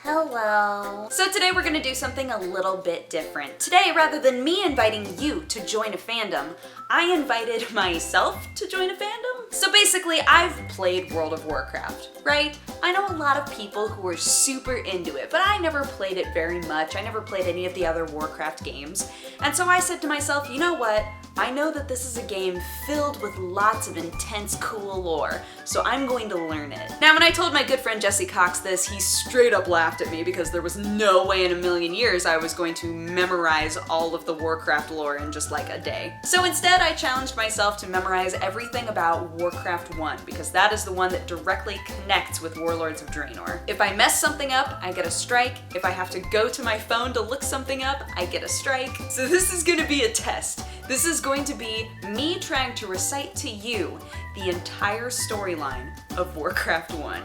Hello. So today we're gonna do something a little bit different. Today, rather than me inviting you to join a fandom, I invited myself to join a fandom. So basically, I've played World of Warcraft, right? I know a lot of people who are super into it, but I never played it very much. I never played any of the other Warcraft games. And so I said to myself, you know what? I know that this is a game filled with lots of intense, cool lore, so I'm going to learn it. Now, when I told my good friend Jesse Cox this, he straight up laughed at me because there was no way in a million years I was going to memorize all of the Warcraft lore in just like a day. So instead, I challenged myself to memorize everything about Warcraft 1, because that is the one that directly connects with Warlords of Draenor. If I mess something up, I get a strike. If I have to go to my phone to look something up, I get a strike. So this is gonna be a test. This is going to be me trying to recite to you the entire storyline of Warcraft 1.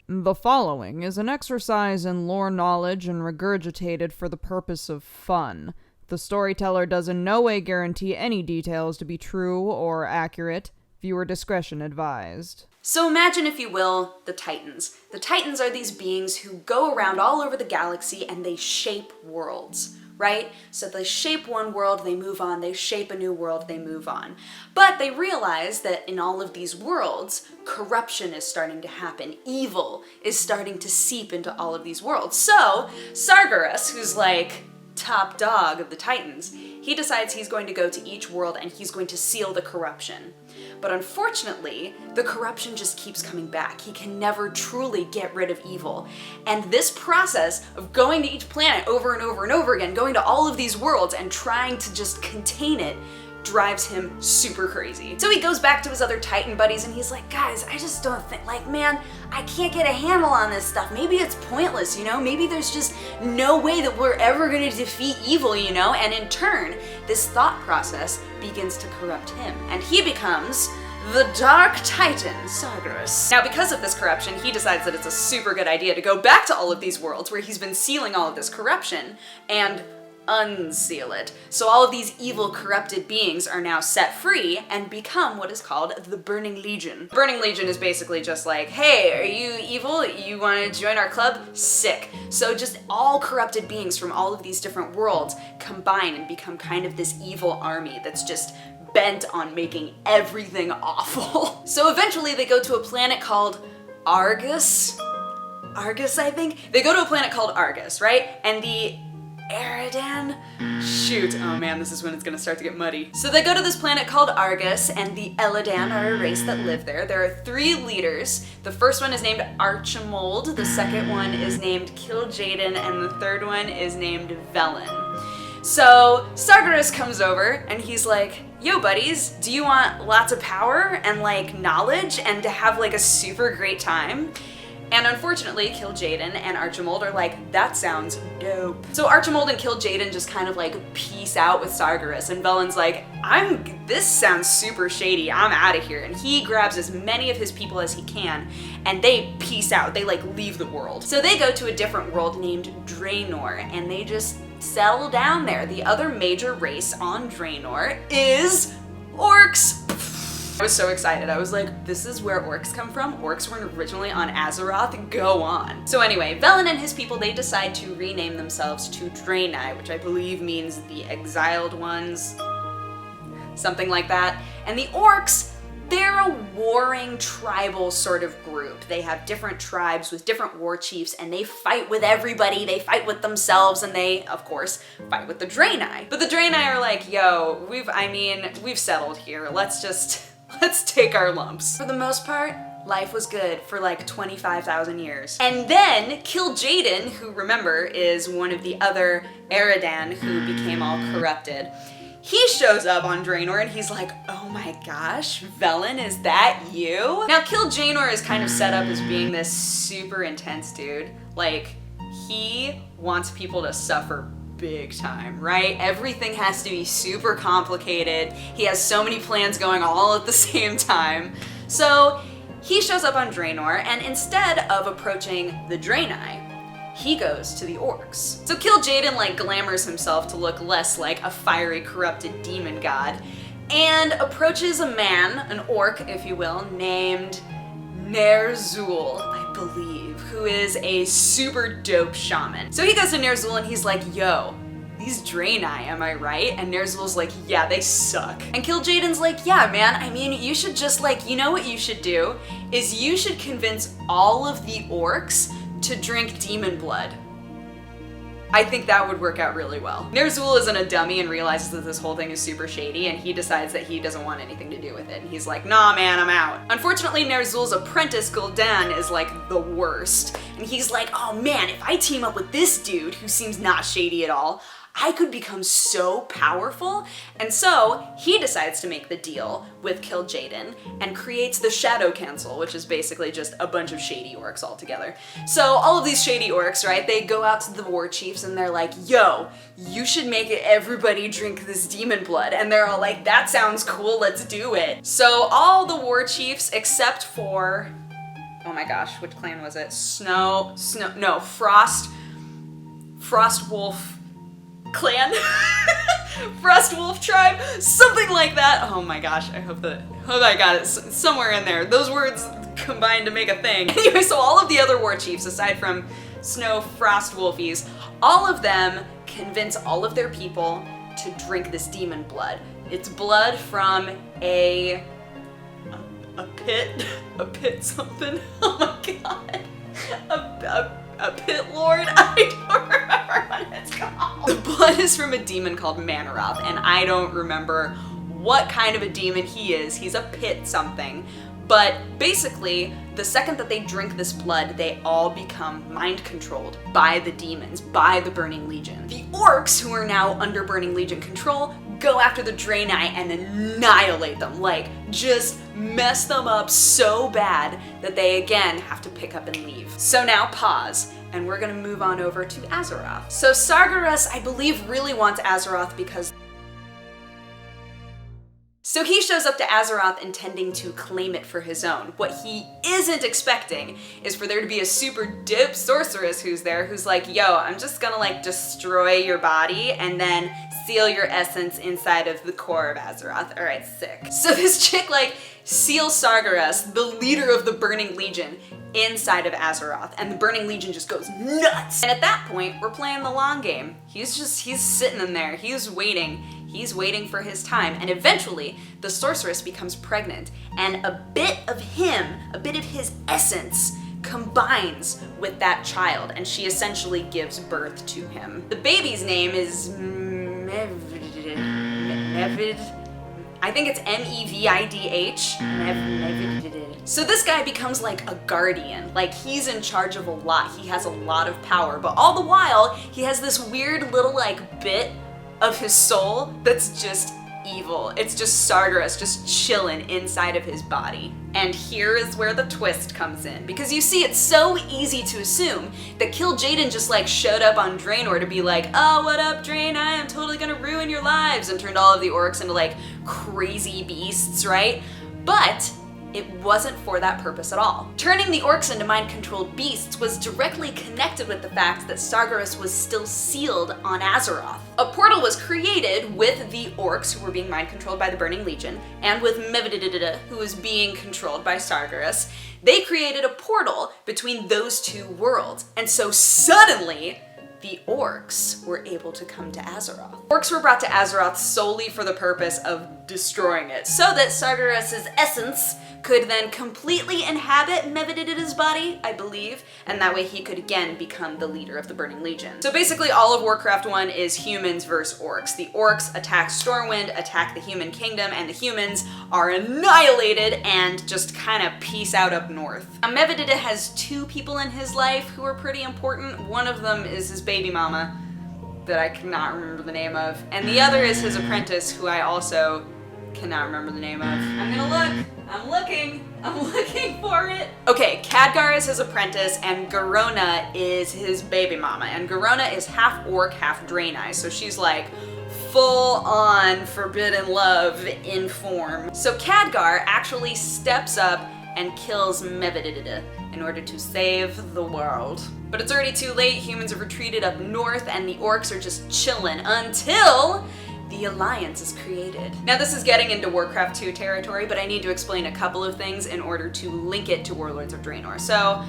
The following is an exercise in lore knowledge and regurgitated for the purpose of fun. The storyteller does in no way guarantee any details to be true or accurate. Viewer discretion advised. So imagine, if you will, the Titans. The Titans are these beings who go around all over the galaxy and they shape worlds. Right? So they shape one world, they move on, they shape a new world, they move on. But they realize that in all of these worlds, corruption is starting to happen. Evil is starting to seep into all of these worlds. So Sargeras, who's like top dog of the Titans, he decides he's going to go to each world and he's going to seal the corruption. But unfortunately, the corruption just keeps coming back. He can never truly get rid of evil. And this process of going to each planet over and over and over again, going to all of these worlds and trying to just contain it, drives him super crazy. So he goes back to his other Titan buddies and he's like, guys, I just don't think, man, I can't get a handle on this stuff. Maybe it's pointless, you know? Maybe there's just no way that we're ever gonna defeat evil, you know? And in turn, this thought process begins to corrupt him. And he becomes the Dark Titan, Sargeras. Now, because of this corruption, he decides that it's a super good idea to go back to all of these worlds where he's been sealing all of this corruption and unseal it. So all of these evil, corrupted beings are now set free and become what is called the Burning Legion. Burning Legion is basically just like, hey, are you evil? You want to join our club? Sick. So just all corrupted beings from all of these different worlds combine and become kind of this evil army that's just bent on making everything awful. So eventually they go to a planet called Argus, I think? They go to a planet called Argus, right? And the Eridan? Shoot, oh man, this is when it's gonna start to get muddy. So they go to this planet called Argus, and the Elidan are a race that live there. There are 3 leaders. The first one is named Archimold, the second one is named Kil'jaeden, and the third one is named Velen. So Sargeras comes over and he's like, yo buddies, do you want lots of power and like knowledge and to have like a super great time? And unfortunately, Kil'jaeden and Archimold are like, that sounds dope. So Archimold and Kil'jaeden just kind of like peace out with Sargeras, and Velen's like, this sounds super shady, I'm out of here. And he grabs as many of his people as he can, and they peace out, they like leave the world. So they go to a different world named Draenor, and they just settle down there. The other major race on Draenor is orcs. I was so excited. I was like, this is where orcs come from? Orcs weren't originally on Azeroth? Go on. So anyway, Velen and his people, they decide to rename themselves to Draenei, which I believe means the exiled ones, something like that. And the orcs, they're a warring tribal sort of group. They have different tribes with different war chiefs, and they fight with everybody. They fight with themselves, and they, of course, fight with the Draenei. But the Draenei are like, yo, we've settled here. Let's take our lumps. For the most part, life was good for like 25,000 years. And then Kil'jaeden, who remember is one of the other Eridan who became all corrupted, he shows up on Draenor and he's like, oh my gosh, Velen, is that you? Now Kil'jaeden is kind of set up as being this super intense dude. Like, he wants people to suffer big time, right? Everything has to be super complicated. He has so many plans going all at the same time. So he shows up on Draenor, and instead of approaching the Draenei, he goes to the orcs. So Kil'jaeden like glamours himself to look less like a fiery, corrupted demon god, and approaches a man, an orc if you will, named Ner'zhul. I Khalib, who is a super dope shaman. So he goes to Ner'zhul and he's like, yo, these Draenei, am I right? And Ner'zhul's like, yeah, they suck. And Kil'jaeden's like, yeah, man, I mean, you should just like, you know what you should do? Is you should convince all of the orcs to drink demon blood. I think that would work out really well. Ner'zhul isn't a dummy and realizes that this whole thing is super shady, and he decides that he doesn't want anything to do with it. And he's like, nah man, I'm out. Unfortunately, Ner'zhul's apprentice, Gul'dan, is like the worst. And he's like, oh man, if I team up with this dude who seems not shady at all, I could become so powerful. And so he decides to make the deal with Kil'jaeden and creates the Shadow Council, which is basically just a bunch of shady orcs all together. So all of these shady orcs, right, they go out to the war chiefs and they're like, yo, you should make everybody drink this demon blood. And they're all like, that sounds cool, let's do it. So all the war chiefs except for, oh my gosh, which clan was it? Frostwolf clan, Frostwolf tribe, something like that. Oh my gosh, I hope I got it somewhere in there. Those words combined to make a thing. Anyway, so all of the other war chiefs, aside from Snow Frostwolfies, all of them convince all of their people to drink this demon blood. It's blood from a pit something. Oh my god. A pit lord? I don't remember what it's called. The blood is from a demon called Manaroth, and I don't remember what kind of a demon he is. He's a pit something. But basically, the second that they drink this blood, they all become mind controlled by the demons, by the Burning Legion. The orcs, who are now under Burning Legion control, go after the Draenei and annihilate them, like just mess them up so bad that they again have to pick up and leave. So now pause, and we're gonna move on over to Azeroth. So Sargeras, I believe, really wants Azeroth because so he shows up to Azeroth intending to claim it for his own. What he isn't expecting is for there to be a super dope sorceress who's there who's like, yo, I'm just gonna like destroy your body and then seal your essence inside of the core of Azeroth. All right, sick. So this chick like seals Sargeras, the leader of the Burning Legion, inside of Azeroth, and the Burning Legion just goes nuts. And at that point, we're playing the long game. He's sitting in there, he's waiting for his time, and eventually the sorceress becomes pregnant, and a bit of his essence combines with that child, and she essentially gives birth to him. The baby's name is Mevid. I think it's Mevidh. So this guy becomes like a guardian, like he's in charge of a lot, he has a lot of power, but all the while he has this weird little like bit of his soul that's just evil. It's just Sargeras just chilling inside of his body. And here is where the twist comes in, because you see, it's so easy to assume that Kil'jaeden just like showed up on Draenor to be like, oh, what up Draenei, I'm totally gonna ruin your lives, and turned all of the orcs into like crazy beasts, right? But it wasn't for that purpose at all. Turning the orcs into mind-controlled beasts was directly connected with the fact that Sargeras was still sealed on Azeroth. A portal was created with the orcs who were being mind-controlled by the Burning Legion, and with Mevidh, who was being controlled by Sargeras. They created a portal between those two worlds, and so suddenly, the orcs were able to come to Azeroth. Orcs were brought to Azeroth solely for the purpose of destroying it, so that Sargeras' essence could then completely inhabit Mevidh's body, I believe, and that way he could again become the leader of the Burning Legion. So basically all of Warcraft 1 is humans versus orcs. The orcs attack Stormwind, attack the human kingdom, and the humans are annihilated and just kind of peace out up north. Now Mevidh has two people in his life who are pretty important. One of them is his baby mama, that I cannot remember the name of, and the other is his apprentice, who I also cannot remember the name of. I'm gonna look. I'm looking for it. Okay, Khadgar is his apprentice, and Garona is his baby mama. And Garona is half orc, half Draenei, so she's like full on forbidden love in form. So Khadgar actually steps up and kills Mevidh in order to save the world. But it's already too late, humans have retreated up north, and the orcs are just chilling until the Alliance is created. Now this is getting into Warcraft 2 territory, but I need to explain a couple of things in order to link it to Warlords of Draenor. So,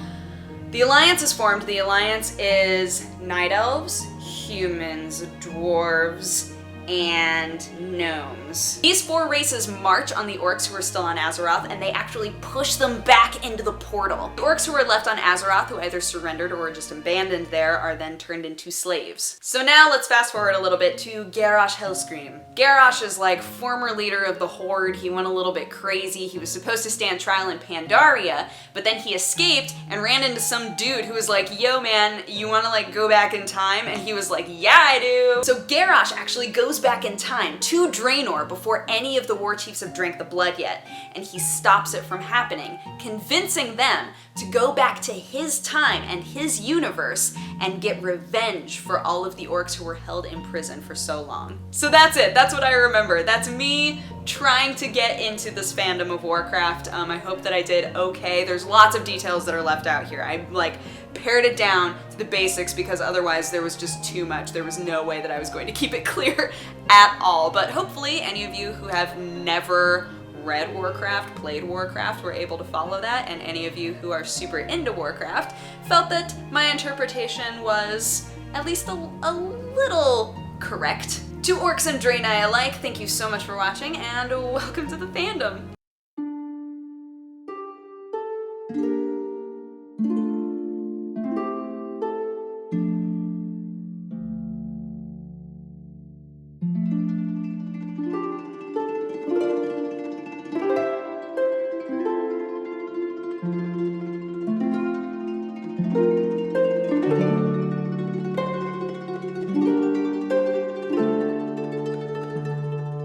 The Alliance is formed. The Alliance is night elves, humans, dwarves, and gnomes. These 4 races march on the orcs who are still on Azeroth, and they actually push them back into the portal. The orcs who are left on Azeroth, who either surrendered or were just abandoned there, are then turned into slaves. So now let's fast forward a little bit to Garrosh Hellscream. Garrosh is like former leader of the Horde. He went a little bit crazy. He was supposed to stand trial in Pandaria, but then he escaped and ran into some dude who was like, yo man, you wanna like go back in time? And he was like, yeah I do. So Garrosh actually goes back in time to Draenor before any of the war chiefs have drank the blood yet, and he stops it from happening, convincing them to go back to his time and his universe and get revenge for all of the orcs who were held in prison for so long. So that's it. That's what I remember. That's me trying to get into this fandom of Warcraft. I hope that I did okay. There's lots of details that are left out here. I like pared it down to the basics because otherwise there was just too much. There was no way that I was going to keep it clear at all. But hopefully any of you who have never read Warcraft, played Warcraft, were able to follow that, and any of you who are super into Warcraft felt that my interpretation was at least a little correct. To orcs and Draenei alike, thank you so much for watching, and welcome to the fandom!